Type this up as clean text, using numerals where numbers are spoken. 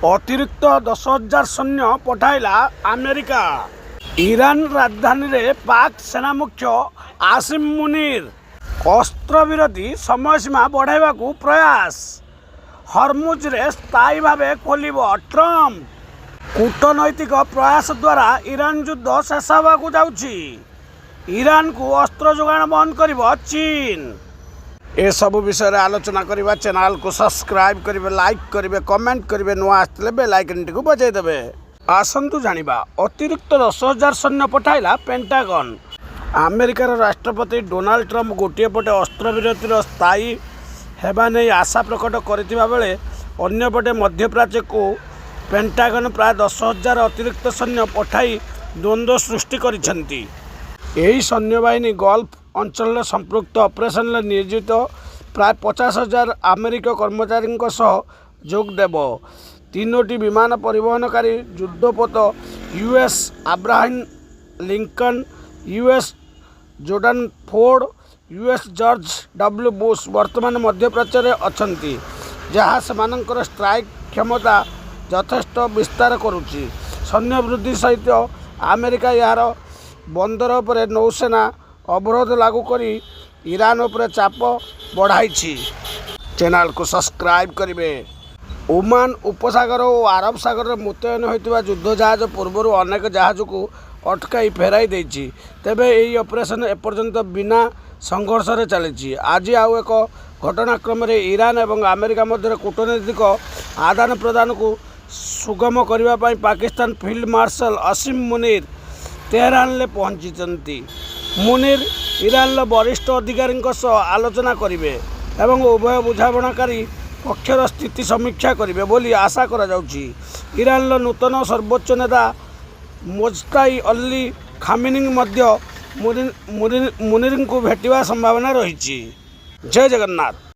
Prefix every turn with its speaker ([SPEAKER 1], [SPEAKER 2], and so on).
[SPEAKER 1] अतिरिक्त 10,000 सैन्य पठाइला America. Iran राजधानी रे पाक सेना मुख्य आसिम मुनीर अस्त्र विरति समय सीमा बढ़ाइबा प्रयास। हरमुज रे स्थायी भावे खोलिब ट्रम्प। कूटनैतिक प्रयास द्वारा ईरान युद्ध शेष होगा जाउछि। ईरान को अस्त्र जोगाण बंद करिब चीन। ए सब विषय आलोचना करबा। चैनल को सब्सक्राइब करेंगे, लाइक करेंगे, कमेंट करेंगे, नुआ आसले बेल आइकन टी बजाई देवे। आसतु जानिबा अतिरिक्त 10,000 सैन्य पठाइला पेंटागन। अमेरिकार राष्ट्रपति डोनाल्ड ट्रम्प गोटे पटे अस्त्र विरतिर स्थायी हेबा नै आशा प्रकट करथिबा बेले अन्य पटे मध्यप्राच्य को पेंटागन प्राय 10,000 अतिरिक्त सैन्य पठाई द्वंद्व सृष्टि करिसेंती। एही सैन्यबाहिनी गल्फ अंचल संपृक्त ऑपरेशन नियोजित प्राय 50,000 अमेरिक कर्मचारी जोग देव। 3टी विमान परिवहनकारी युद्धपोत US Abraham Lincoln, US Jordan Ford, US George W Bush वर्तमान मध्यप्राच्य में अछंती, जहाँ सेमानंकर स्ट्राइक क्षमता यथेष्ट विस्तार करुच्ची। सैन्य वृद्धि सहित अमेरिका यार बंदर उपरे नौसेना अवरोध लागू करी ईरान उपरे चाप बढ़ाई। चैनल को सब्सक्राइब करेंगे। ओमान उपसागर और अरब सागर में मुतयन होता युद्ध जहाज पूर्वर अनेक जहाज को अटकाई फेराई देछि। तेबे यही ऑपरेशन एपर्यंत बिना संघर्ष रे चली। आज आउ एक घटनाक्रम ईरान और अमेरिका मध्य कूटनैतिक आदान प्रदान को सुगम करने Pakistan field marshal Asim Munir Tehran ले पहुंची। मुनीर ईरान वरिष्ठ अधिकारी आलोचना करेंगे एवं उभय बुझामणाकारी पक्षर स्थिति समीक्षा करेंगे बोली आशा करा जाउछि। ईरान नूतन सर्वोच्च नेता मोज्ताई अली खामेनी मुनीर को भेटिबा संभावना रही। जय जगन्नाथ।